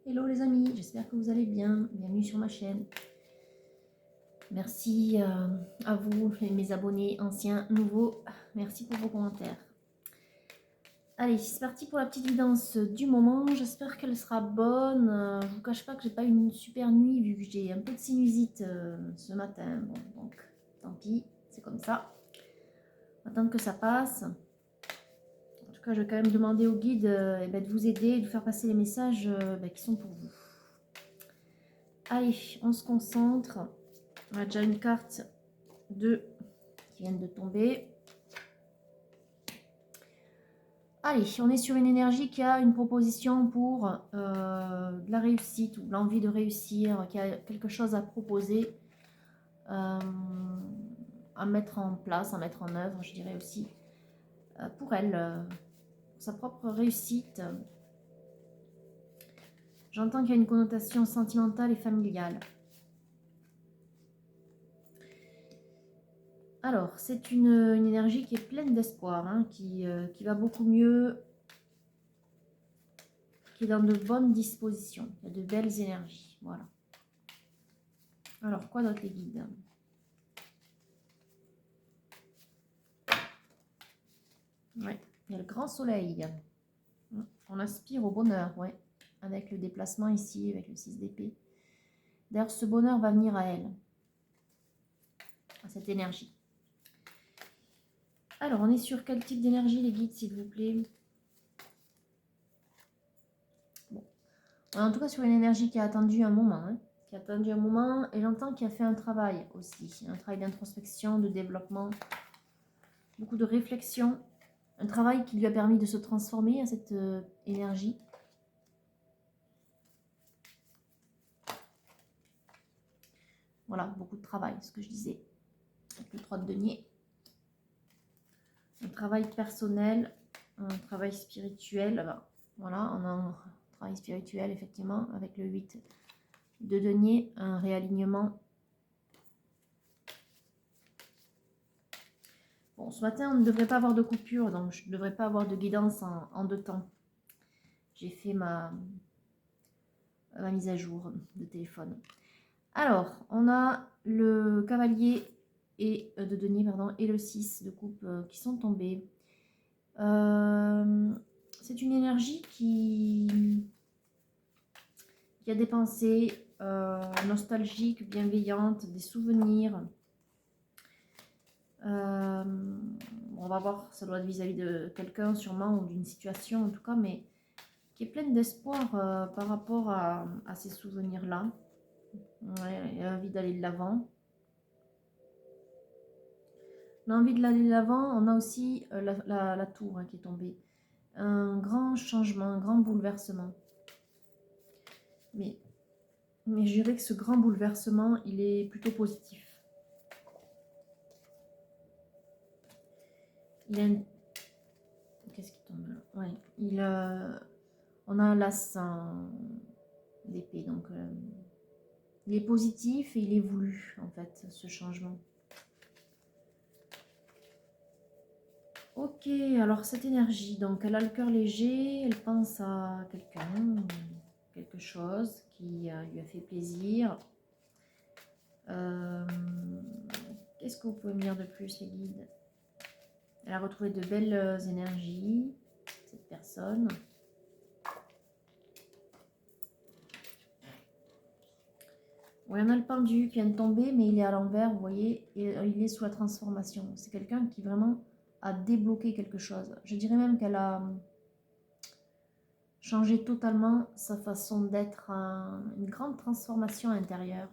Hello les amis, j'espère que vous allez bien. Bienvenue sur ma chaîne. Merci à vous, mes abonnés anciens, nouveaux. Merci pour vos commentaires. Allez, c'est parti pour la petite vidance du moment. J'espère qu'elle sera bonne. Je vous cache pas que j'ai pas eu une super nuit vu que j'ai un peu de sinusite ce matin. Bon, donc tant pis, c'est comme ça. On va attendre que ça passe. En tout cas, je vais quand même demander au guide de vous aider, de vous faire passer les messages qui sont pour vous. Allez, on se concentre. On a déjà une carte 2 qui viennent de tomber. Allez, on est sur une énergie qui a une proposition pour de la réussite ou l'envie de réussir, qui a quelque chose à proposer, à mettre en place, à mettre en œuvre, je dirais aussi, pour elle, sa propre réussite. J'entends qu'il y a une connotation sentimentale et familiale. Alors, c'est une énergie qui est pleine d'espoir, hein, qui va beaucoup mieux, qui est dans de bonnes dispositions. Il y a de belles énergies, voilà. Alors, quoi d'autre les guides? Ouais, il y a le grand soleil. On aspire au bonheur, ouais, avec le déplacement ici, avec le 6 d'épée. D'ailleurs, ce bonheur va venir à elle, à cette énergie. Alors, on est sur quel type d'énergie, les guides, s'il vous plaît? Bon. On est en tout cas sur une énergie qui a attendu un moment, hein, qui a attendu un moment, et j'entends qu'il a fait un travail aussi, un travail d'introspection, de développement, beaucoup de réflexion, un travail qui lui a permis de se transformer à cette énergie. Voilà, beaucoup de travail, ce que je disais, avec le 3 de denier. Un travail personnel, un travail spirituel. Voilà, on a un travail spirituel, effectivement, avec le 8 de denier, un réalignement. Bon, ce matin, on ne devrait pas avoir de coupure, donc je ne devrais pas avoir de guidance en deux temps. J'ai fait ma mise à jour de téléphone. Alors, on a le cavalier et de denier, pardon, et le 6 de coupe qui sont tombés. C'est une énergie qui a des pensées nostalgiques, bienveillantes, des souvenirs. On va voir, ça doit être vis-à-vis de quelqu'un sûrement, ou d'une situation en tout cas, mais qui est pleine d'espoir par rapport à ces souvenirs-là. Ouais, il a envie d'aller de l'avant. L'envie de l'aller de l'avant, on a aussi la tour qui est tombée. Un grand changement, un grand bouleversement. Mais je dirais que ce grand bouleversement, il est plutôt positif. Il a une... Qu'est-ce qui tombe là? Ouais, on a l'as d'épée, donc il est positif et il est voulu, en fait, ce changement. Ok, alors cette énergie, donc elle a le cœur léger, elle pense à quelqu'un, quelque chose qui lui a fait plaisir. Qu'est-ce que vous pouvez me dire de plus, les guides? Elle a retrouvé de belles énergies, cette personne. Oui, on a le pendu qui vient de tomber, mais il est à l'envers, vous voyez, et il est sous la transformation. C'est quelqu'un qui vraiment a débloqué quelque chose. Je dirais même qu'elle a changé totalement sa façon d'être, une grande transformation intérieure.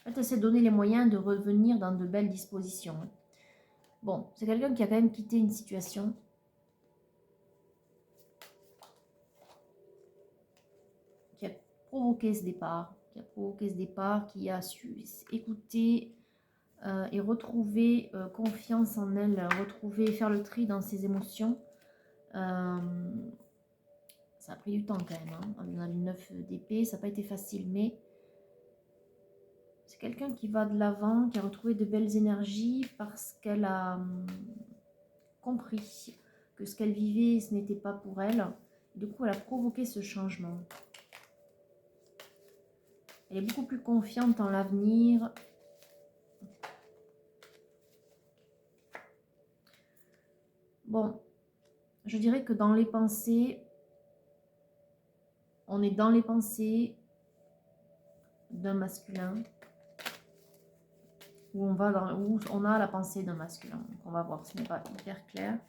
En fait, elle s'est donné les moyens de revenir dans de belles dispositions. Bon, c'est quelqu'un qui a quand même quitté une situation. Qui a provoqué ce départ, qui a su écouter et retrouver confiance en elle, retrouver, faire le tri dans ses émotions. Ça a pris du temps quand même, hein. On a le 9 d'épée, ça n'a pas été facile, mais c'est quelqu'un qui va de l'avant, qui a retrouvé de belles énergies parce qu'elle a compris que ce qu'elle vivait, ce n'était pas pour elle, Du coup, elle a provoqué ce changement. Elle est beaucoup plus confiante en l'avenir. Bon, je dirais que dans les pensées, on est dans les pensées d'un masculin, où on a la pensée d'un masculin. Donc on va voir, ce n'est pas hyper clair.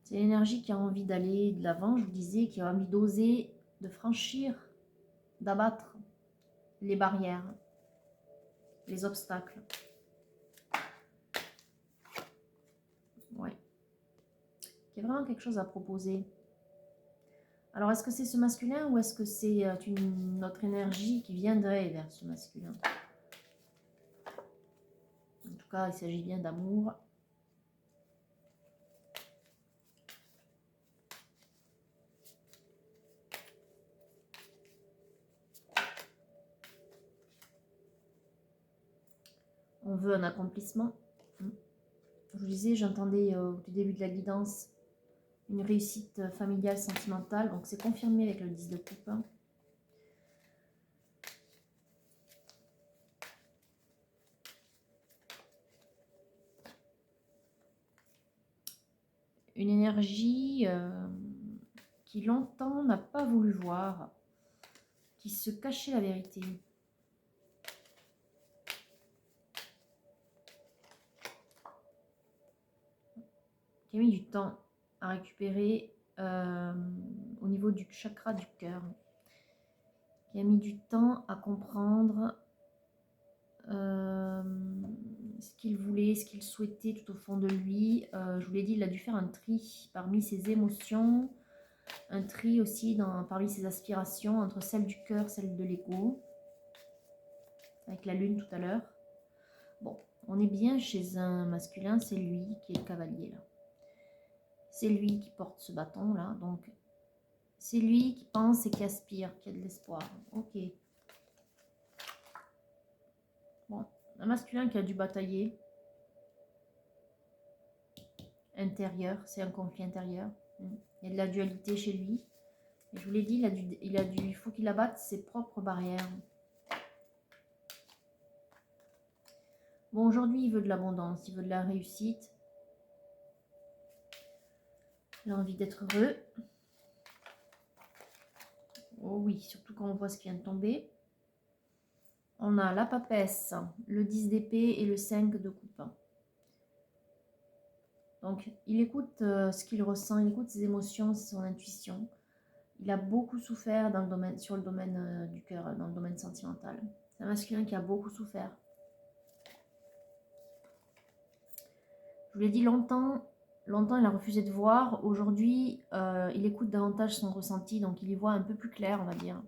C'est l'énergie qui a envie d'aller de l'avant, je vous disais, qui a envie d'oser, de franchir, d'abattre les barrières, les obstacles. Ouais. Il y a vraiment quelque chose à proposer. Alors, est-ce que c'est ce masculin ou est-ce que c'est une autre énergie qui viendrait vers ce masculin? En tout cas, il s'agit bien d'amour. On veut un accomplissement. Je vous disais, j'entendais au tout début de la guidance une réussite familiale, sentimentale. Donc, c'est confirmé avec le 10 de coupe. Une énergie qui longtemps n'a pas voulu voir, qui se cachait la vérité. Qui a mis du temps à récupérer au niveau du chakra du cœur. Qui a mis du temps à comprendre ce qu'il voulait, ce qu'il souhaitait tout au fond de lui. Je vous l'ai dit, il a dû faire un tri parmi ses émotions, un tri aussi parmi ses aspirations, entre celle du cœur, celle de l'ego, avec la lune tout à l'heure. Bon, on est bien chez un masculin, c'est lui qui est le cavalier là. C'est lui qui porte ce bâton là, donc c'est lui qui pense et qui aspire, qui a de l'espoir. Ok. Bon, un masculin qui a dû batailler. Intérieur, c'est un conflit intérieur. Il y a de la dualité chez lui. Et je vous l'ai dit, il faut qu'il abatte ses propres barrières. Bon, aujourd'hui, il veut de l'abondance, il veut de la réussite. Il a envie d'être heureux. Oh oui, surtout quand on voit ce qui vient de tomber. On a la papesse, le 10 d'épée et le 5 de coupe. Donc, il écoute ce qu'il ressent, il écoute ses émotions, son intuition. Il a beaucoup souffert sur le domaine du cœur, dans le domaine sentimental. C'est un masculin qui a beaucoup souffert. Je vous l'ai dit longtemps, il a refusé de voir. Aujourd'hui, il écoute davantage son ressenti, donc il y voit un peu plus clair, on va dire.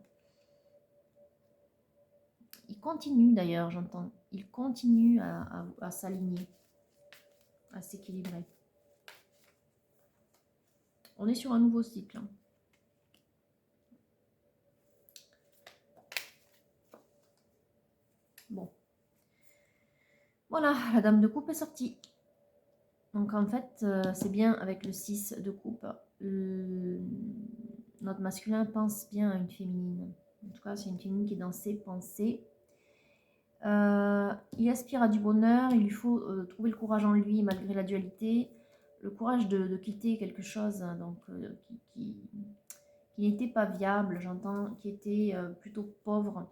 Il continue d'ailleurs, j'entends. Il continue à s'aligner, à s'équilibrer. On est sur un nouveau cycle. Bon. Voilà, la dame de coupe est sortie. Donc en fait, c'est bien avec le 6 de coupe. Notre masculin pense bien à une féminine. En tout cas, c'est une féminine qui est dans ses pensées. Il aspire à du bonheur, il lui faut trouver le courage en lui malgré la dualité. Le courage de quitter quelque chose donc, qui n'était pas viable, j'entends, qui était plutôt pauvre.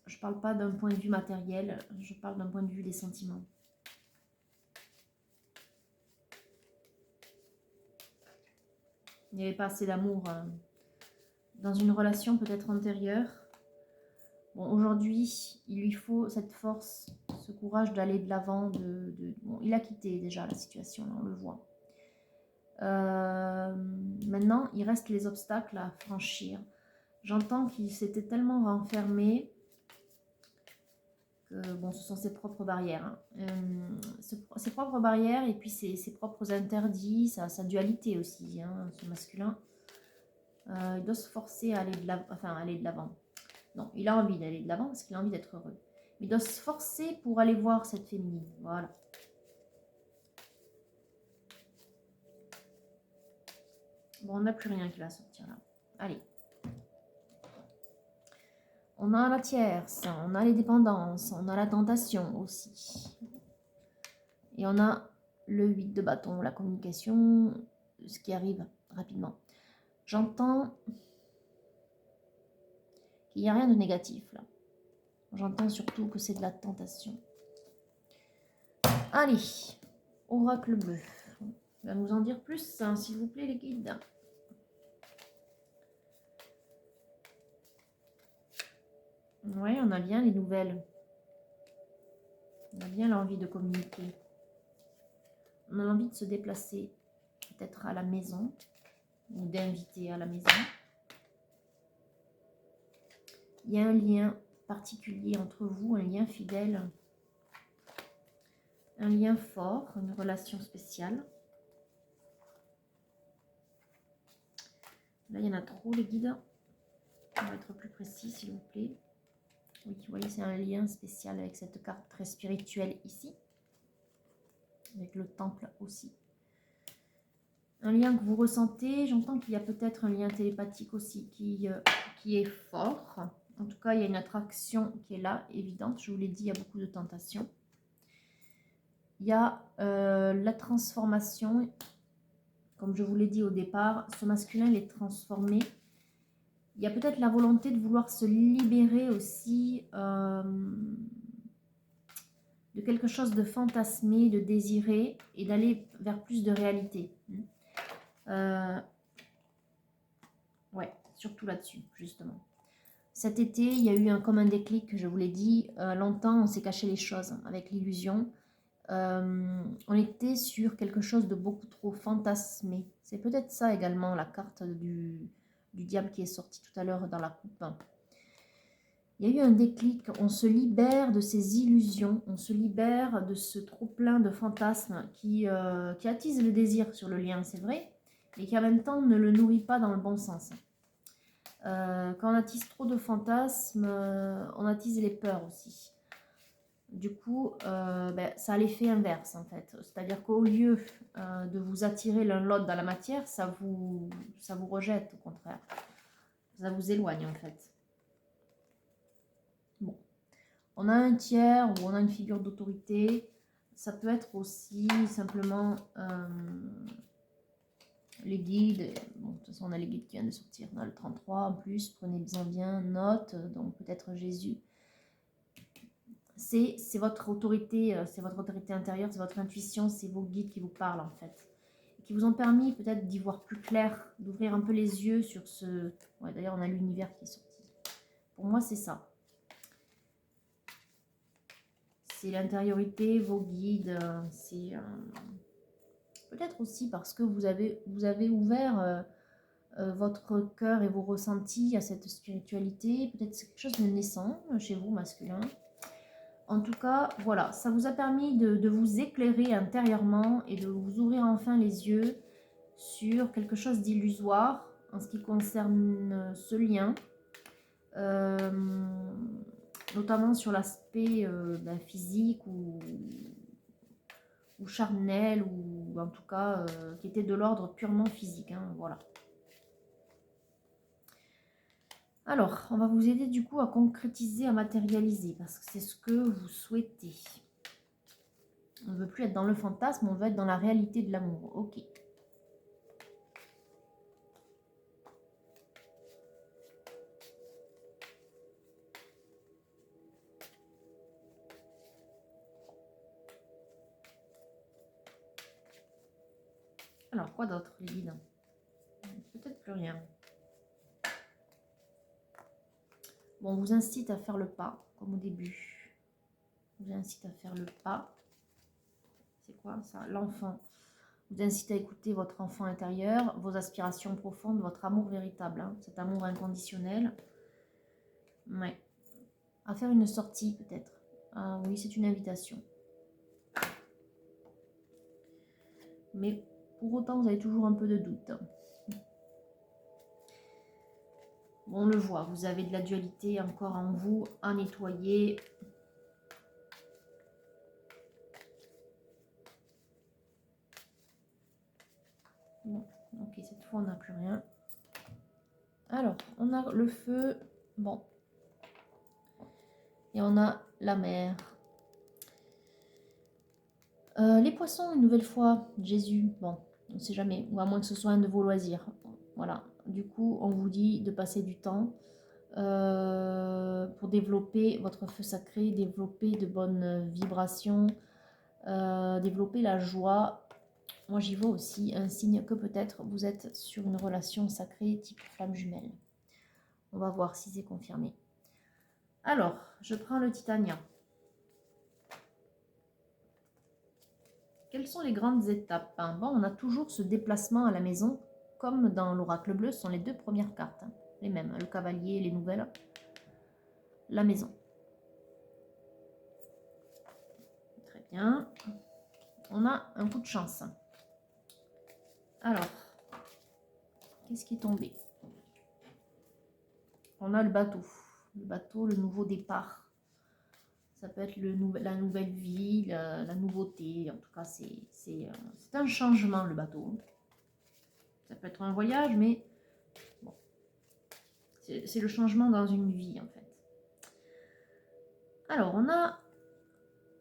Je parle pas d'un point de vue matériel, je parle d'un point de vue des sentiments. Il n'y avait pas assez d'amour dans une relation peut-être antérieure. Bon, aujourd'hui, il lui faut cette force, ce courage d'aller de l'avant. Bon, il a quitté déjà la situation, là, on le voit. Maintenant, il reste les obstacles à franchir. J'entends qu'il s'était tellement renfermé que, bon, ce sont ses propres barrières. Hein. Ses propres barrières et puis ses propres interdits, sa dualité aussi, hein, ce masculin. Il doit se forcer à aller de l'avant. Non, il a envie d'aller de l'avant parce qu'il a envie d'être heureux. Il doit se forcer pour aller voir cette féminine. Voilà. Bon, on n'a plus rien qui va sortir là. Allez. On a la tierce, on a les dépendances, on a la tentation aussi. Et on a le 8 de bâton, la communication, ce qui arrive rapidement. J'entends qu'il n'y a rien de négatif là. J'entends surtout que c'est de la tentation. Allez, oracle bleu. On va nous en dire plus, hein, s'il vous plaît, les guides. Oui, on a bien les nouvelles. On a bien l'envie de communiquer. On a l'envie de se déplacer, peut-être à la maison, ou d'inviter à la maison. Il y a un lien particulier entre vous, un lien fidèle, un lien fort, une relation spéciale. Là, il y en a trop, les guides. On va être plus précis, s'il vous plaît. Oui, vous voyez, c'est un lien spécial avec cette carte très spirituelle ici. Avec le temple aussi. Un lien que vous ressentez. J'entends qu'il y a peut-être un lien télépathique aussi qui est fort. En tout cas, il y a une attraction qui est là, évidente. Je vous l'ai dit, il y a beaucoup de tentations. Il y a la transformation. Comme je vous l'ai dit au départ, ce masculin, il est transformé. Il y a peut-être la volonté de vouloir se libérer aussi de quelque chose de fantasmé, de désiré, et d'aller vers plus de réalité. Ouais, surtout là-dessus, justement. Cet été, il y a eu comme un déclic, je vous l'ai dit. Longtemps, on s'est caché les choses avec l'illusion. On était sur quelque chose de beaucoup trop fantasmé. C'est peut-être ça également, la carte du diable qui est sortie tout à l'heure dans la coupe. Il y a eu un déclic, on se libère de ces illusions, on se libère de ce trop-plein de fantasmes qui attise le désir sur le lien, c'est vrai, mais qui en même temps ne le nourrit pas dans le bon sens. Quand on attise trop de fantasmes, on attise les peurs aussi. Du coup, ça a l'effet inverse en fait. C'est-à-dire qu'au lieu de vous attirer l'un l'autre dans la matière, ça vous rejette au contraire. Ça vous éloigne en fait. Bon. On a un tiers ou on a une figure d'autorité. Ça peut être aussi simplement les guides. Bon, de toute façon, on a les guides qui viennent de sortir dans le 33 en plus. Prenez-en bien note. Donc peut-être Jésus. C'est votre autorité, intérieure, c'est votre intuition, c'est vos guides qui vous parlent en fait. Et qui vous ont permis peut-être d'y voir plus clair, d'ouvrir un peu les yeux sur ce... Ouais, d'ailleurs, on a l'univers qui est sorti. Pour moi, c'est ça. C'est l'intériorité, vos guides, c'est peut-être aussi parce que vous avez ouvert votre cœur et vos ressentis à cette spiritualité. Peut-être c'est quelque chose de naissant chez vous, masculin. En tout cas, voilà, ça vous a permis de vous éclairer intérieurement et de vous ouvrir enfin les yeux sur quelque chose d'illusoire en ce qui concerne ce lien. Notamment sur l'aspect physique ou charnel, ou en tout cas qui était de l'ordre purement physique. Hein, voilà. Alors, on va vous aider du coup à concrétiser, à matérialiser, parce que c'est ce que vous souhaitez. On ne veut plus être dans le fantasme, on veut être dans la réalité de l'amour. Ok. Alors, quoi d'autre, les guides? Peut-être plus rien. Bon, on vous incite à faire le pas, comme au début. On vous incite à faire le pas. C'est quoi ça? L'enfant. On vous incite à écouter votre enfant intérieur, vos aspirations profondes, votre amour véritable. Hein, cet amour inconditionnel. Ouais. À faire une sortie, peut-être. Ah oui, c'est une invitation. Mais pour autant, vous avez toujours un peu de doute. Bon, on le voit, vous avez de la dualité encore en vous à nettoyer. Bon, Ok, cette fois, on n'a plus rien. Alors, on a le feu. Bon. Et on a la mer. Les poissons, une nouvelle fois, Jésus. Bon, on ne sait jamais. Ou à moins que ce soit un de vos loisirs. Voilà. Du coup, on vous dit de passer du temps pour développer votre feu sacré, développer de bonnes vibrations, développer la joie. Moi, j'y vois aussi un signe que peut-être vous êtes sur une relation sacrée type flamme jumelle. On va voir si c'est confirmé. Alors, je prends le titania. Quelles sont les grandes étapes? Bon, on a toujours ce déplacement à la maison, comme dans l'oracle bleu, ce sont les deux premières cartes. Les mêmes, le cavalier, les nouvelles. La maison. Très bien. On a un coup de chance. Alors, qu'est-ce qui est tombé? On a le bateau. Le bateau, le nouveau départ. Ça peut être la nouvelle vie, la nouveauté. En tout cas, c'est un changement, le bateau. Ça peut être un voyage, mais bon, c'est le changement dans une vie, en fait. Alors, on a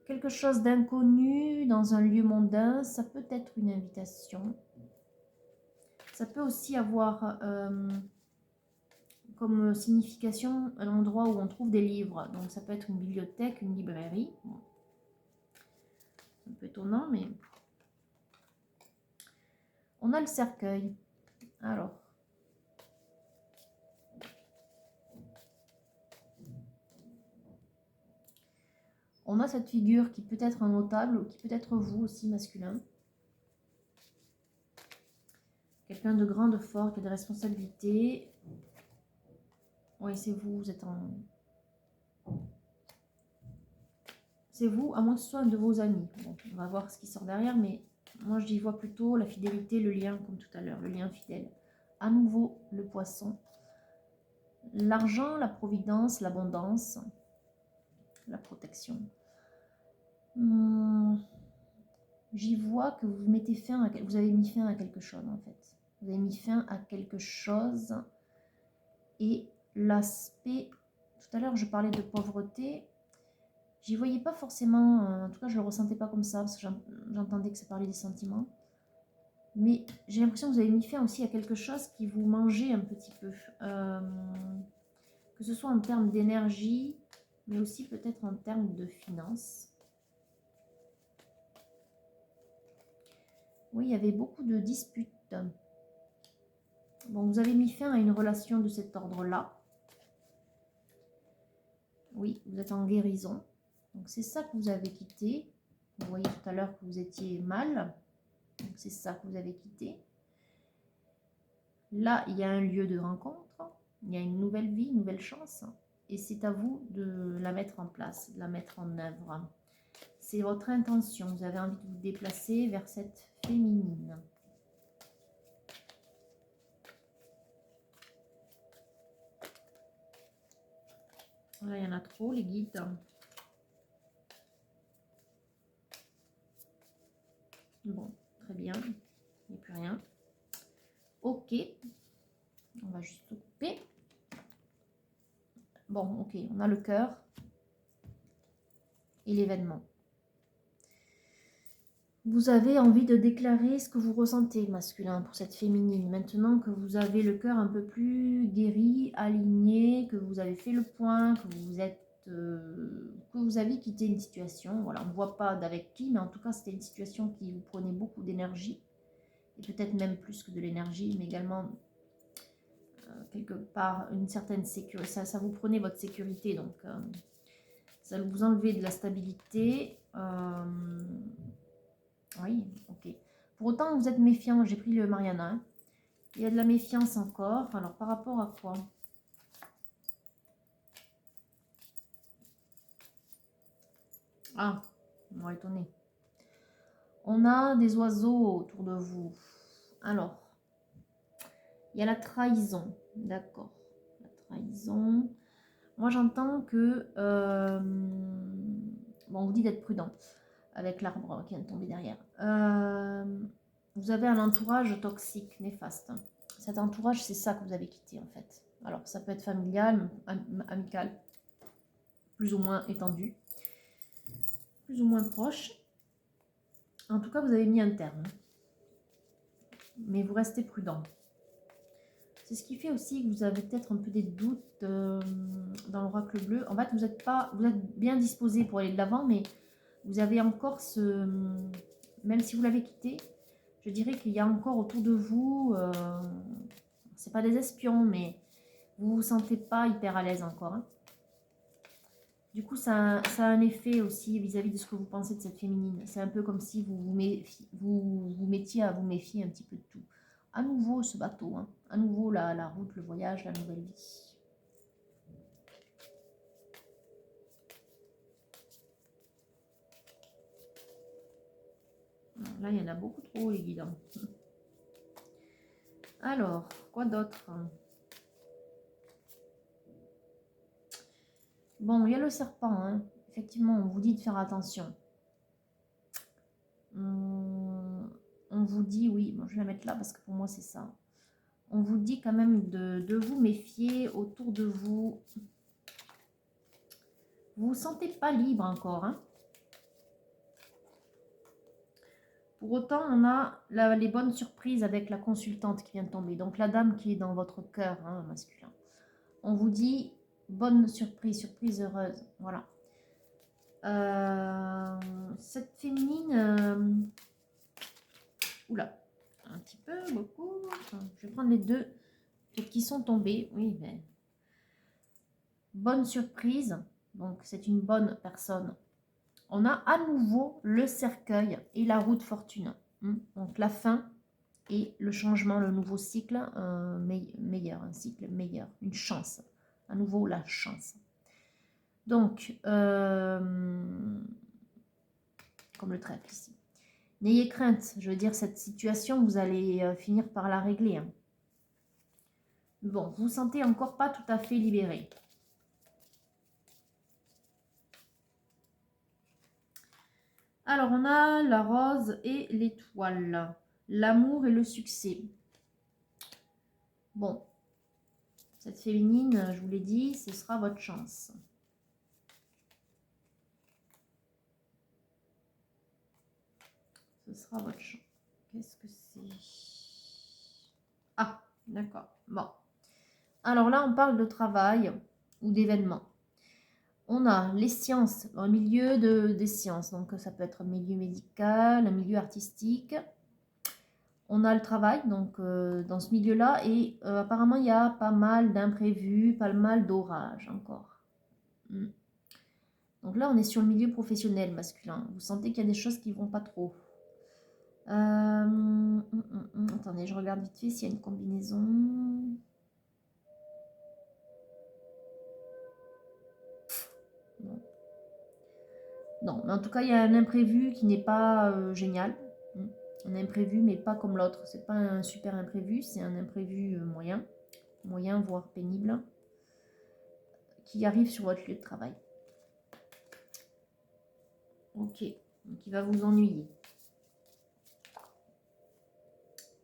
quelque chose d'inconnu dans un lieu mondain. Ça peut être une invitation. Ça peut aussi avoir comme signification un endroit où on trouve des livres. Donc, ça peut être une bibliothèque, une librairie. Bon. C'est un peu étonnant, mais... On a le cercueil. Alors... On a cette figure qui peut être un notable ou qui peut être vous aussi, masculin. Quelqu'un de grand, de fort, qui a des responsabilités. Oui, c'est vous, vous êtes en... C'est vous, à moins que ce soit un de vos amis. Bon, on va voir ce qui sort derrière, mais moi j'y vois plutôt la fidélité, le lien, comme tout à l'heure, le lien fidèle. À nouveau, le poisson. L'argent, la providence, l'abondance, la protection. J'y vois que vous mettez fin à, vous avez mis fin à quelque chose en fait. Vous avez mis fin à quelque chose et l'aspect, tout à l'heure je parlais de pauvreté, j'y voyais pas forcément, en tout cas je le ressentais pas comme ça parce que j'entendais que ça parlait des sentiments. Mais j'ai l'impression que vous avez mis fin aussi à quelque chose qui vous mangeait un petit peu. Que ce soit en termes d'énergie, mais aussi peut-être en termes de finances. Oui, il y avait beaucoup de disputes. Bon, vous avez mis fin à une relation de cet ordre-là. Oui, vous êtes en guérison. Donc, c'est ça que vous avez quitté. Vous voyez tout à l'heure que vous étiez mal. Donc, c'est ça que vous avez quitté. Là, il y a un lieu de rencontre. Il y a une nouvelle vie, une nouvelle chance. Et c'est à vous de la mettre en place, de la mettre en œuvre. C'est votre intention. Vous avez envie de vous déplacer vers cette féminine. Là, il y en a trop, les guides. Bon, très bien. Il n'y a plus rien. Ok. On va juste couper. Bon, ok. On a le cœur et l'événement. Vous avez envie de déclarer ce que vous ressentez, masculin, pour cette féminine. Maintenant que vous avez le cœur un peu plus guéri, aligné, que vous avez fait le point, que vous êtes, que vous avez quitté une situation. Voilà, on ne voit pas d'avec qui, mais en tout cas, c'était une situation qui vous prenait beaucoup d'énergie. Et peut-être même plus que de l'énergie, mais également, quelque part, une certaine sécurité. Ça vous prenait votre sécurité, donc ça vous enlevait de la stabilité. Oui, ok. Pour autant, vous êtes méfiant. J'ai pris le Mariana. Hein. Il y a de la méfiance encore. Alors, par rapport à quoi? Ah, on va étonner. On a des oiseaux autour de vous. Alors, il y a la trahison. D'accord. La trahison. Moi, j'entends que... bon, on vous dit d'être prudent avec l'arbre qui vient de tomber derrière. Vous vous avez un entourage toxique, néfaste. Cet entourage, c'est ça que vous avez quitté en fait. Alors, ça peut être familial, amical, plus ou moins étendu, plus ou moins proche. En tout cas, vous avez mis un terme. Mais vous restez prudent. C'est ce qui fait aussi que vous avez peut-être un peu des doutes dans l'oracle bleu. En fait, vous êtes bien disposé pour aller de l'avant, mais vous avez encore ce... Même si vous l'avez quitté, je dirais qu'il y a encore autour de vous... c'est pas des espions, mais vous vous sentez pas hyper à l'aise encore. Hein. Du coup, ça a un effet aussi vis-à-vis de ce que vous pensez de cette féminine. C'est un peu comme si vous mettiez à vous méfier un petit peu de tout. À nouveau, ce bateau. Hein. À nouveau, la route, le voyage, la nouvelle vie. Là, il y en a beaucoup trop, les guides. Alors, quoi d'autre? Bon, il y a le serpent. Hein. Effectivement, on vous dit de faire attention. On vous dit, oui, bon, je vais la mettre là parce que pour moi, c'est ça. On vous dit quand même de vous méfier autour de vous. Vous ne vous sentez pas libre encore. Hein. Pour autant, on a les bonnes surprises avec la consultante qui vient de tomber. Donc, la dame qui est dans votre cœur hein, masculin. On vous dit, bonne surprise, surprise heureuse. Voilà. Cette féminine... oula, un petit peu, beaucoup. Enfin, je vais prendre les deux qui sont tombés. Oui, mais... Bonne surprise. Donc, c'est une bonne personne. On a à nouveau le cercueil et la roue de fortune. Donc, la fin et le changement, le nouveau cycle meilleur. Un cycle meilleur, une chance. À nouveau, la chance. Donc, comme le trèfle ici. N'ayez crainte. Je veux dire, cette situation, vous allez finir par la régler. Hein. Bon, vous vous sentez encore pas tout à fait libéré. Alors, on a la rose et l'étoile. L'amour et le succès. Bon. Cette féminine, je vous l'ai dit, ce sera votre chance. Ce sera votre chance. Qu'est-ce que c'est? Ah, d'accord. Bon. Alors là, on parle de travail ou d'événements. On a les sciences, dans le milieu des sciences. Donc, ça peut être un milieu médical, un milieu artistique. On a le travail, donc dans ce milieu-là. Et apparemment, il y a pas mal d'imprévus, pas mal d'orages encore. Donc là, on est sur le milieu professionnel masculin. Vous sentez qu'il y a des choses qui ne vont pas trop. Attendez, je regarde vite fait s'il y a une combinaison. Non. Non, mais en tout cas, il y a un imprévu qui n'est pas génial. Un imprévu, mais pas comme l'autre. C'est pas un super imprévu, c'est un imprévu moyen, voire pénible, qui arrive sur votre lieu de travail. Ok, donc il va vous ennuyer.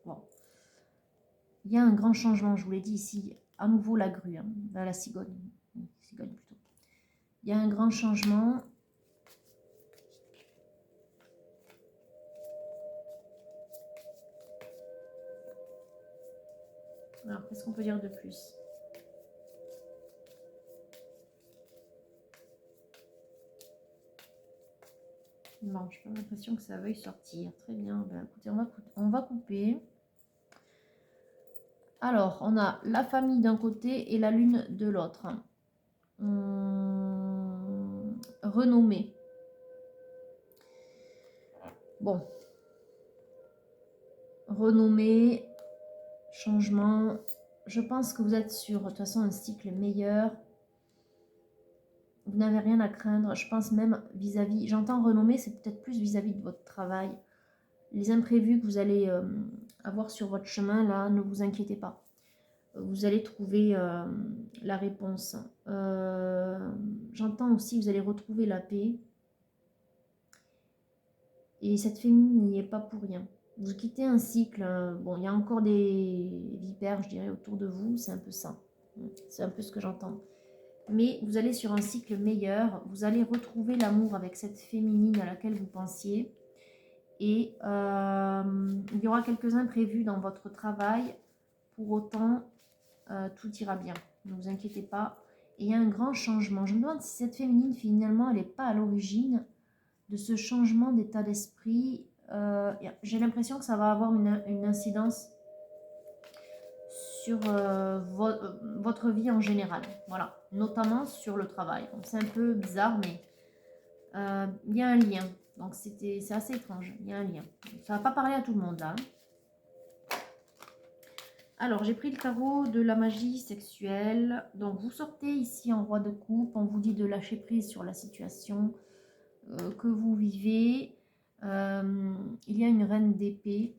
Bon. Il y a un grand changement, je vous l'ai dit ici, à nouveau la grue, hein, la cigogne. Cigogne plutôt. Il y a un grand changement. Alors, qu'est-ce qu'on peut dire de plus? Non, j'ai pas l'impression que ça veuille sortir. Très bien. Ben, écoutez, on va couper. Alors, on a la famille d'un côté et la lune de l'autre. Renommée. Bon. Renommée. Changement. Je pense que vous êtes sur, de toute façon, un cycle meilleur. Vous n'avez rien à craindre. Je pense même vis-à-vis... J'entends renommée, c'est peut-être plus vis-à-vis de votre travail. Les imprévus que vous allez avoir sur votre chemin, là, ne vous inquiétez pas. Vous allez trouver la réponse. J'entends aussi que vous allez retrouver la paix. Et cette féminine n'y est pas pour rien. Vous quittez un cycle. Bon, il y a encore des vipères, je dirais, autour de vous. C'est un peu ça. C'est un peu ce que j'entends. Mais vous allez sur un cycle meilleur. Vous allez retrouver l'amour avec cette féminine à laquelle vous pensiez. Et il y aura quelques imprévus dans votre travail. Pour autant, tout ira bien. Ne vous inquiétez pas. Et il y a un grand changement. Je me demande si cette féminine, finalement, elle n'est pas à l'origine de ce changement d'état d'esprit. J'ai l'impression que ça va avoir une incidence sur votre vie en général. Voilà, notamment sur le travail. C'est un peu bizarre, mais il y a un lien. Donc c'est assez étrange, il y a un lien. Ça va pas parler à tout le monde là. Alors, j'ai pris le tarot de la magie sexuelle. Donc, vous sortez ici en roi de coupe. On vous dit de lâcher prise sur la situation que vous vivez. Il y a une reine d'épée.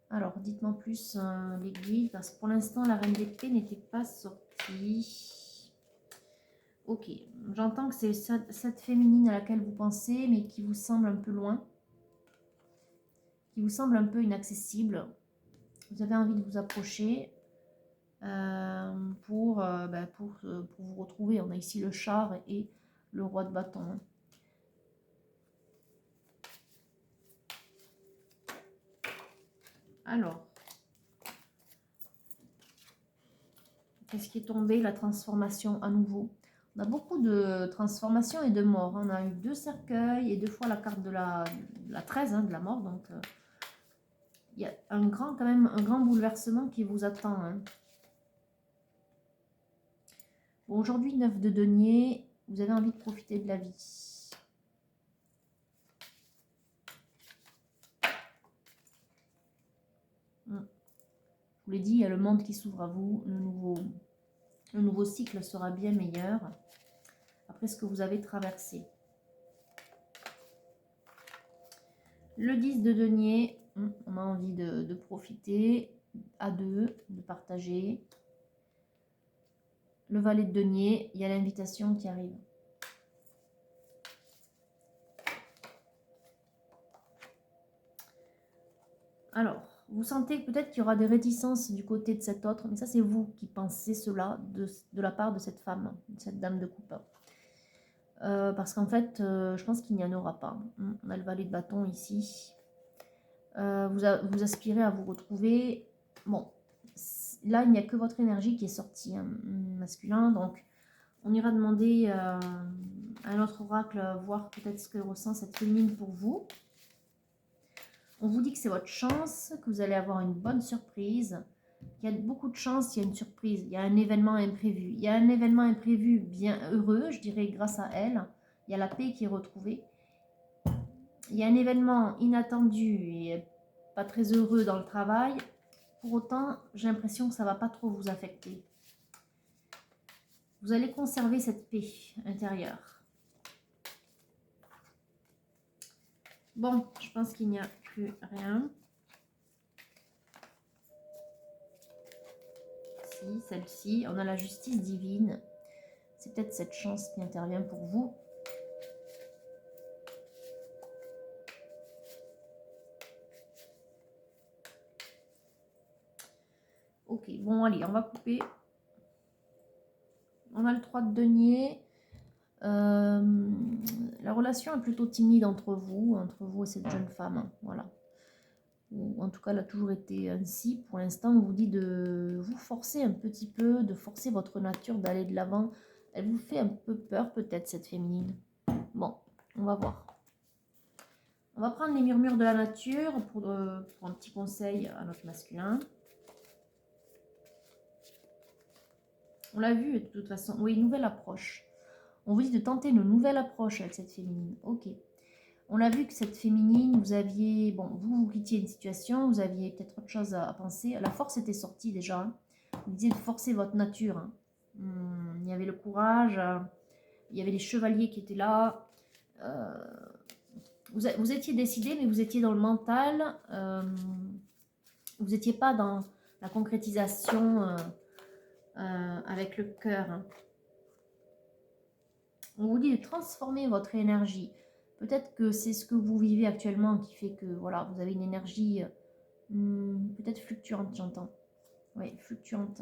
Alors, dites-moi plus les guides, parce que pour l'instant, la reine d'épée n'était pas sortie. Ok, j'entends que c'est cette féminine à laquelle vous pensez, mais qui vous semble un peu loin, qui vous semble un peu inaccessible. Vous avez envie de vous approcher pour vous retrouver. On a ici le char et le roi de bâton. Alors, qu'est-ce qui est tombé? La transformation à nouveau. On a beaucoup de transformations et de morts. On a eu 2 cercueils et 2 fois la carte de la 13, de la mort. Donc, il y a quand même un grand bouleversement qui vous attend. Bon, aujourd'hui, 9 de denier. Vous avez envie de profiter de la vie. Je vous l'ai dit, il y a le monde qui s'ouvre à vous. Le nouveau cycle sera bien meilleur après ce que vous avez traversé. Le 10 de denier, on a envie de profiter à deux, de partager. Le valet de denier, il y a l'invitation qui arrive. Alors, vous sentez peut-être qu'il y aura des réticences du côté de cet autre, mais ça c'est vous qui pensez cela de la part de cette femme, cette dame de coupe. Parce qu'en fait, je pense qu'il n'y en aura pas. On a le valet de bâton ici. Vous aspirez à vous retrouver. Bon, là, il n'y a que votre énergie qui est sortie, masculin. Donc, on ira demander à un autre oracle, voir peut-être ce que ressent cette féminine pour vous. On vous dit que c'est votre chance, que vous allez avoir une bonne surprise. Il y a beaucoup de chance, il y a une surprise, il y a un événement imprévu. Il y a un événement imprévu bien heureux, je dirais, grâce à elle. Il y a la paix qui est retrouvée. Il y a un événement inattendu et pas très heureux dans le travail. Pour autant, j'ai l'impression que ça ne va pas trop vous affecter. Vous allez conserver cette paix intérieure. Bon, je pense qu'il n'y a plus rien. Si, celle-ci, on a la justice divine. C'est peut-être cette chance qui intervient pour vous. Ok, bon, allez, on va couper. On a le 3 de denier. La relation est plutôt timide entre vous et cette jeune femme. Voilà. Ou en tout cas, elle a toujours été ainsi. Pour l'instant, on vous dit de vous forcer un petit peu, de forcer votre nature d'aller de l'avant. Elle vous fait un peu peur, peut-être, cette féminine. Bon, on va voir. On va prendre les murmures de la nature pour un petit conseil à notre masculin. On l'a vu de toute façon. Oui, nouvelle approche. On vous dit de tenter une nouvelle approche avec cette féminine. Ok. On a vu que cette féminine, vous aviez... Bon, vous quittiez une situation, vous aviez peut-être autre chose à penser. La force était sortie déjà. Vous disiez de forcer votre nature. Il y avait le courage. Il y avait les chevaliers qui étaient là. Vous étiez décidé, mais vous étiez dans le mental. Vous n'étiez pas dans la concrétisation avec le cœur. On vous dit de transformer votre énergie Peut-être que c'est ce que vous vivez actuellement qui fait que voilà, vous avez une énergie peut-être fluctuante, j'entends. Oui, fluctuante.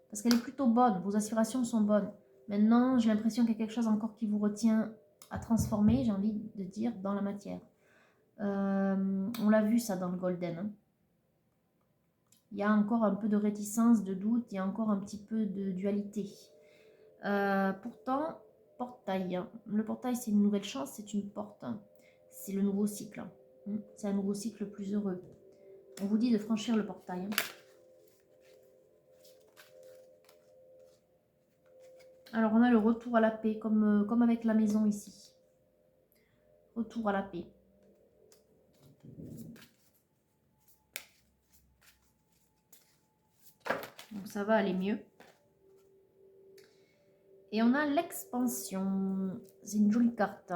Parce qu'elle est plutôt bonne, vos aspirations sont bonnes. Maintenant, j'ai l'impression qu'il y a quelque chose encore qui vous retient à transformer, j'ai envie de dire, dans la matière. On l'a vu ça dans le Golden. Hein. Il y a encore un peu de réticence, de doute, il y a encore un petit peu de dualité. Pourtant, portail. Hein. Le portail, c'est une nouvelle chance, c'est une porte. Hein. C'est le nouveau cycle. Hein. C'est un nouveau cycle plus heureux. On vous dit de franchir le portail. Hein. Alors, on a le retour à la paix, comme avec la maison ici. Retour à la paix. Donc, ça va aller mieux. Et on a l'expansion. C'est une jolie carte.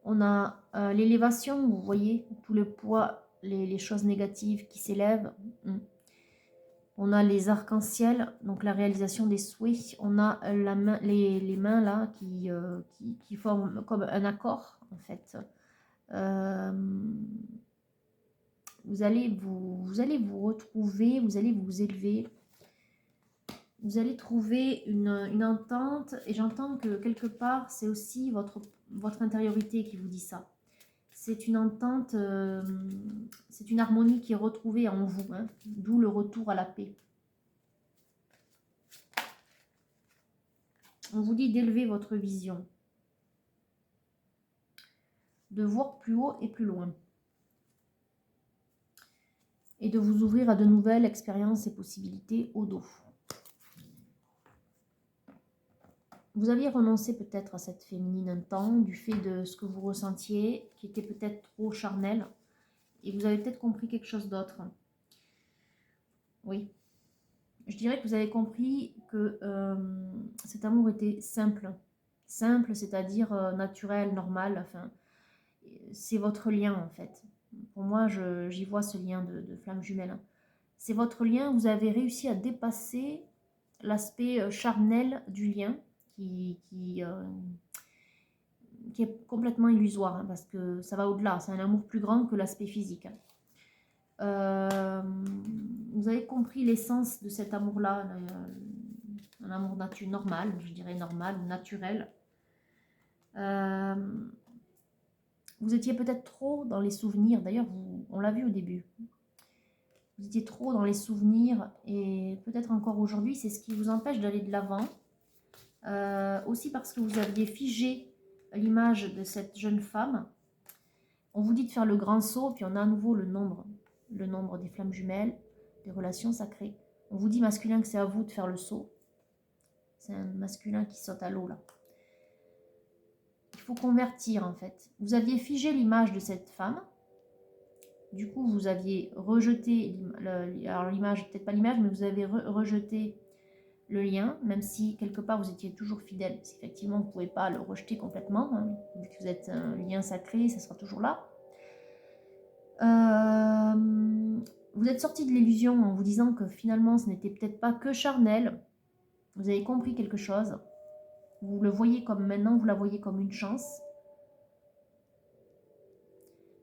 On a l'élévation, vous voyez, tout le poids, les choses négatives qui s'élèvent. On a les arcs-en-ciel, donc la réalisation des souhaits. On a les mains là qui forment comme un accord en fait. Vous allez vous retrouver, vous allez vous élever. Vous allez trouver une entente et j'entends que quelque part c'est aussi votre intériorité qui vous dit ça. C'est une entente, c'est une harmonie qui est retrouvée en vous, hein, d'où le retour à la paix. On vous dit d'élever votre vision, de voir plus haut et plus loin, et de vous ouvrir à de nouvelles expériences et possibilités au dos. Vous aviez renoncé peut-être à cette féminine un temps, du fait de ce que vous ressentiez, qui était peut-être trop charnel, et vous avez peut-être compris quelque chose d'autre. Oui. Je dirais que vous avez compris que cet amour était simple. Simple, c'est-à-dire naturel, normal. Enfin, c'est votre lien en fait. Pour moi, j'y vois ce lien de flamme jumelle. C'est votre lien, vous avez réussi à dépasser l'aspect charnel du lien qui est complètement illusoire, hein, parce que ça va au-delà, c'est un amour plus grand que l'aspect physique. Vous avez compris l'essence de cet amour-là, un amour normal, je dirais normal ou naturel. Vous étiez peut-être trop dans les souvenirs, d'ailleurs on l'a vu au début. Vous étiez trop dans les souvenirs et peut-être encore aujourd'hui, c'est ce qui vous empêche d'aller de l'avant. Aussi parce que vous aviez figé l'image de cette jeune femme. On vous dit de faire le grand saut, puis on a à nouveau le nombre des flammes jumelles, des relations sacrées. On vous dit masculin que c'est à vous de faire le saut. C'est un masculin qui saute à l'eau là. Il faut convertir en fait. Vous aviez figé l'image de cette femme. Du coup, vous aviez rejeté, alors l'image, peut-être pas l'image, mais vous avez rejeté le lien, même si quelque part vous étiez toujours fidèle. Parce qu'effectivement, vous ne pouvez pas le rejeter complètement. Hein, vu que vous êtes un lien sacré, ça sera toujours là. Vous êtes sorti de l'illusion en vous disant que finalement, ce n'était peut-être pas que charnel. Vous avez compris quelque chose. Vous le voyez comme maintenant, vous la voyez comme une chance.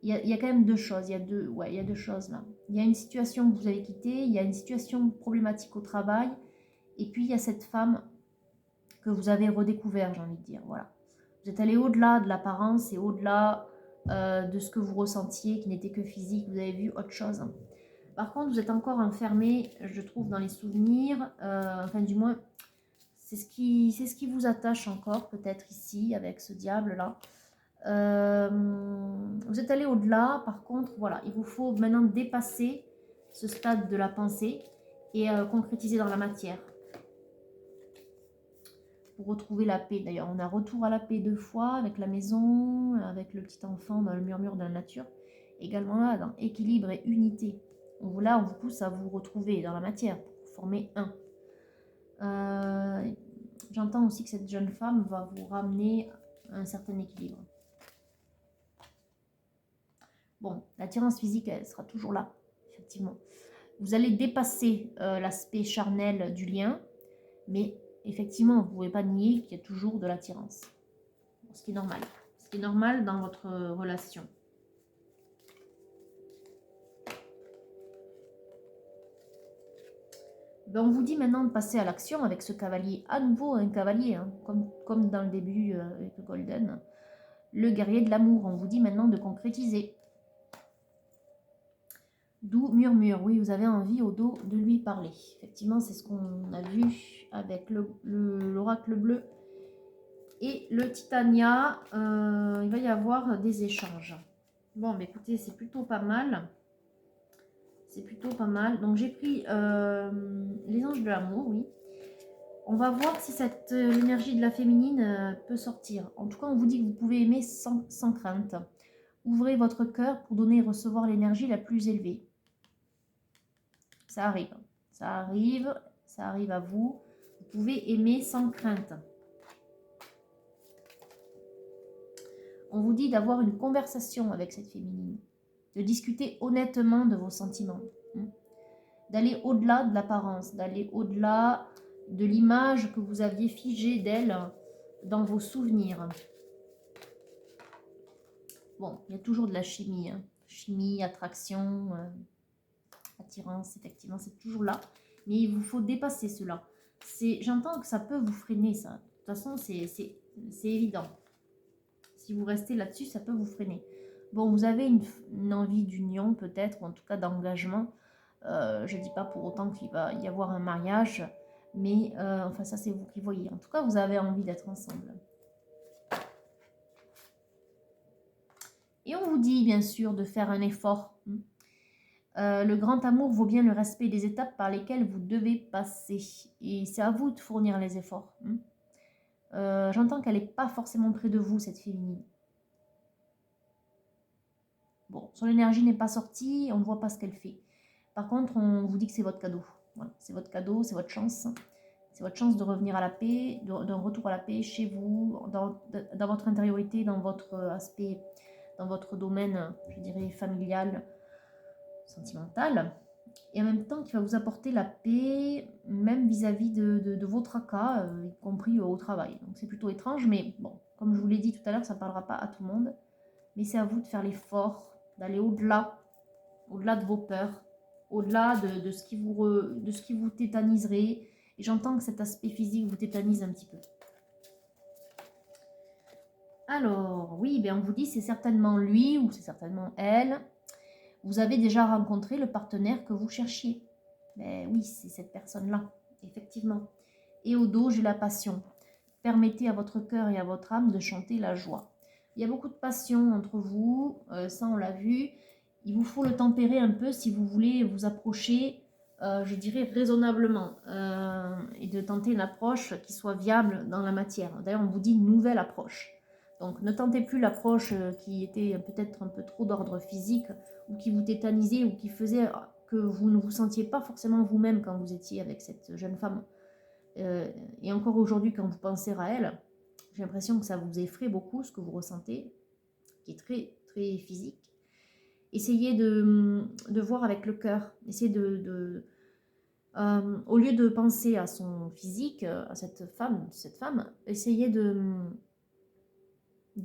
Il y a quand même deux choses. Il y a deux choses là. Il y a une situation que vous avez quittée, il y a une situation problématique au travail, et puis il y a cette femme que vous avez redécouvert, j'ai envie de dire. Voilà. Vous êtes allé au-delà de l'apparence et au-delà de ce que vous ressentiez, qui n'était que physique. Vous avez vu autre chose. Par contre, vous êtes encore enfermé, je trouve, dans les souvenirs. Enfin, du moins, c'est ce qui vous attache encore, peut-être ici, avec ce diable-là. Vous êtes allé au-delà. Par contre, voilà, il vous faut maintenant dépasser ce stade de la pensée et concrétiser dans la matière. Pour retrouver la paix. D'ailleurs, on a retour à la paix 2 fois avec la maison, avec le petit enfant dans le murmure de la nature. Également là, dans équilibre et unité. Là, on vous pousse à vous retrouver dans la matière pour former un. J'entends aussi que cette jeune femme va vous ramener à un certain équilibre. Bon, l'attirance physique, elle sera toujours là, effectivement. Vous allez dépasser l'aspect charnel du lien, mais effectivement, vous ne pouvez pas nier qu'il y a toujours de l'attirance. Ce qui est normal. Ce qui est normal dans votre relation. Ben, on vous dit maintenant de passer à l'action avec ce cavalier. À nouveau un cavalier, hein, comme dans le début avec le Golden. Le guerrier de l'amour, on vous dit maintenant de concrétiser. Doux murmure, oui, vous avez envie au dos de lui parler. Effectivement, c'est ce qu'on a vu avec l'oracle bleu et le Titania. Il va y avoir des échanges. Bon, mais écoutez, c'est plutôt pas mal. C'est plutôt pas mal. Donc, j'ai pris les anges de l'amour, oui. On va voir si cette l'énergie de la féminine peut sortir. En tout cas, on vous dit que vous pouvez aimer sans crainte. Ouvrez votre cœur pour donner et recevoir l'énergie la plus élevée. Ça arrive, ça arrive, ça arrive à vous. Vous pouvez aimer sans crainte. On vous dit d'avoir une conversation avec cette féminine, de discuter honnêtement de vos sentiments, d'aller au-delà de l'apparence, d'aller au-delà de l'image que vous aviez figée d'elle dans vos souvenirs. Bon, il y a toujours de la chimie, hein. Chimie, attraction, attirance, effectivement, c'est toujours là. Mais il vous faut dépasser cela. J'entends que ça peut vous freiner, ça. De toute façon, c'est évident. Si vous restez là-dessus, ça peut vous freiner. Bon, vous avez une envie d'union, peut-être, ou en tout cas d'engagement. Je ne dis pas pour autant qu'il va y avoir un mariage, mais enfin, ça, c'est vous qui voyez. En tout cas, vous avez envie d'être ensemble. Et on vous dit, bien sûr, de faire un effort. Le grand amour vaut bien le respect des étapes par lesquelles vous devez passer. Et c'est à vous de fournir les efforts. J'entends qu'elle n'est pas forcément près de vous, cette féminine. Bon, son énergie n'est pas sortie, on ne voit pas ce qu'elle fait. Par contre, on vous dit que c'est votre cadeau. Voilà, c'est votre cadeau, c'est votre chance. C'est votre chance de revenir à la paix, d'un retour à la paix chez vous, dans votre intériorité, dans votre aspect, dans votre domaine, je dirais, familial, sentimental. Et en même temps, qui va vous apporter la paix, même vis-à-vis de vos tracas, y compris au travail. Donc c'est plutôt étrange, mais bon, comme je vous l'ai dit tout à l'heure, ça ne parlera pas à tout le monde. Mais c'est à vous de faire l'effort, d'aller au-delà de vos peurs, au-delà de ce qui vous tétaniserait. Et j'entends que cet aspect physique vous tétanise un petit peu. Alors, oui, bien on vous dit c'est certainement lui ou c'est certainement elle. Vous avez déjà rencontré le partenaire que vous cherchiez. Ben oui, c'est cette personne-là, effectivement. Et au dos, j'ai la passion. Permettez à votre cœur et à votre âme de chanter la joie. Il y a beaucoup de passion entre vous, ça on l'a vu. Il vous faut le tempérer un peu si vous voulez vous approcher, je dirais raisonnablement, et de tenter une approche qui soit viable dans la matière. D'ailleurs, on vous dit nouvelle approche. Donc, ne tentez plus l'approche qui était peut-être un peu trop d'ordre physique, ou qui vous tétanisait, ou qui faisait que vous ne vous sentiez pas forcément vous-même quand vous étiez avec cette jeune femme. Et encore aujourd'hui, quand vous pensez à elle, j'ai l'impression que ça vous effraie beaucoup, ce que vous ressentez, qui est très, très physique. Essayez de voir avec le cœur. Essayez au lieu de penser à son physique, à cette femme, essayez de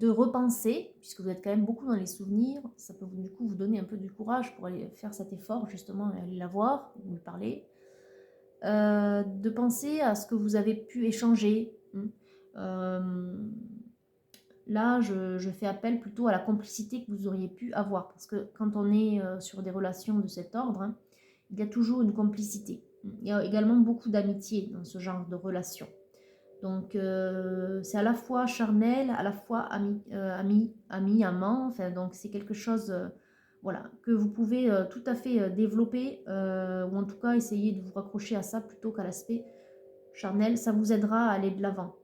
repenser, puisque vous êtes quand même beaucoup dans les souvenirs, ça peut du coup vous donner un peu du courage pour aller faire cet effort, justement, aller la voir, lui parler. De penser à ce que vous avez pu échanger. Là, je fais appel plutôt à la complicité que vous auriez pu avoir. Parce que quand on est sur des relations de cet ordre, il y a toujours une complicité. Il y a également beaucoup d'amitié dans ce genre de relation. Donc, c'est à la fois charnel, à la fois ami, amant. Enfin, donc, c'est quelque chose voilà, que vous pouvez tout à fait développer, ou en tout cas essayer de vous raccrocher à ça plutôt qu'à l'aspect charnel. Ça vous aidera à aller de l'avant.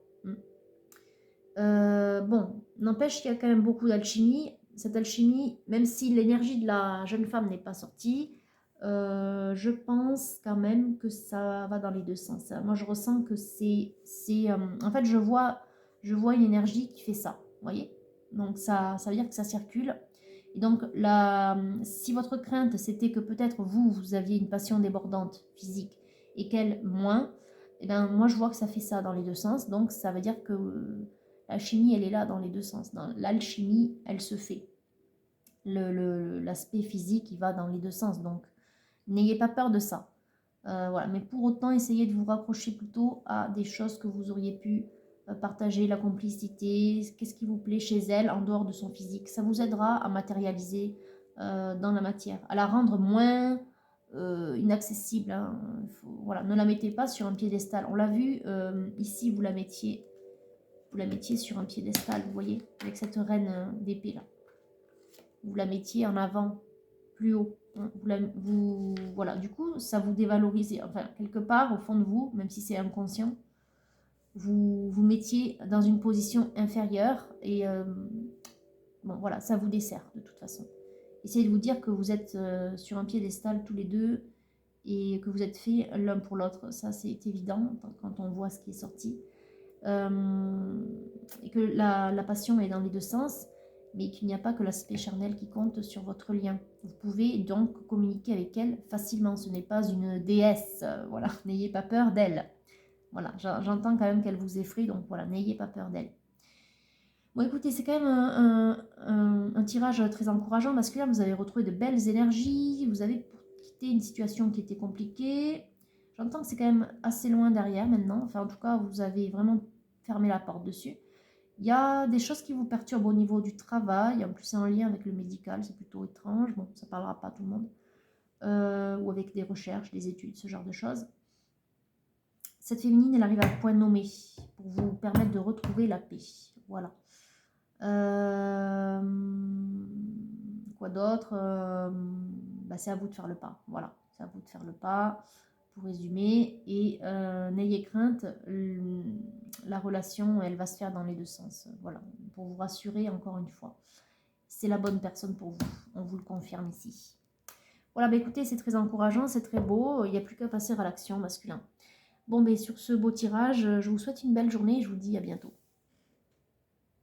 Bon, n'empêche qu'il y a quand même beaucoup d'alchimie. Cette alchimie, même si l'énergie de la jeune femme n'est pas sortie, je pense quand même que ça va dans les deux sens. Moi, je ressens que en fait, je vois une énergie qui fait ça, vous voyez. Donc, ça veut dire que ça circule. Et donc, si votre crainte, c'était que peut-être vous aviez une passion débordante physique et qu'elle moins, et ben moi, je vois que ça fait ça dans les deux sens. Donc, ça veut dire que L'alchimie, elle est là dans les deux sens. Dans l'alchimie, elle se fait. L'aspect physique, il va dans les deux sens. Donc, n'ayez pas peur de ça. Voilà. Mais pour autant, essayez de vous raccrocher plutôt à des choses que vous auriez pu partager, la complicité, qu'est-ce qui vous plaît chez elle en dehors de son physique. Ça vous aidera à matérialiser dans la matière, à la rendre moins inaccessible. Hein. Voilà, ne la mettez pas sur un piédestal. On l'a vu ici, vous la mettiez sur un piédestal, vous voyez, avec cette reine d'épée là. Vous la mettiez en avant, plus haut. Voilà, du coup, ça vous dévalorise. Enfin, quelque part, au fond de vous, même si c'est inconscient, vous vous mettiez dans une position inférieure et bon, voilà, ça vous dessert de toute façon. Essayez de vous dire que vous êtes sur un piédestal tous les deux et que vous êtes faits l'un pour l'autre. Ça, c'est évident quand on voit ce qui est sorti. Et que la passion est dans les deux sens, mais qu'il n'y a pas que l'aspect charnel qui compte sur votre lien. Vous pouvez donc communiquer avec elle facilement. Ce n'est pas une déesse. Voilà, n'ayez pas peur d'elle. Voilà, j'entends quand même qu'elle vous effraie, donc voilà, n'ayez pas peur d'elle. Bon, écoutez, c'est quand même un tirage très encourageant parce que là, vous avez retrouvé de belles énergies, vous avez quitté une situation qui était compliquée. J'entends que c'est quand même assez loin derrière maintenant. Enfin, en tout cas, vous avez vraiment fermé la porte dessus. Il y a des choses qui vous perturbent au niveau du travail. En plus, c'est en lien avec le médical, c'est plutôt étrange. Bon, ça ne parlera pas à tout le monde. Ou avec des recherches, des études, ce genre de choses. Cette féminine, elle arrive à point nommé pour vous permettre de retrouver la paix. Voilà. Quoi d'autre c'est à vous de faire le pas. Voilà, c'est à vous de faire le pas pour résumer. Et n'ayez crainte, la relation, elle va se faire dans les deux sens. Voilà, pour vous rassurer encore une fois. C'est la bonne personne pour vous. On vous le confirme ici. Voilà, écoutez, c'est très encourageant, c'est très beau. Il n'y a plus qu'à passer à l'action masculin. Bon, sur ce beau tirage, je vous souhaite une belle journée et je vous dis à bientôt.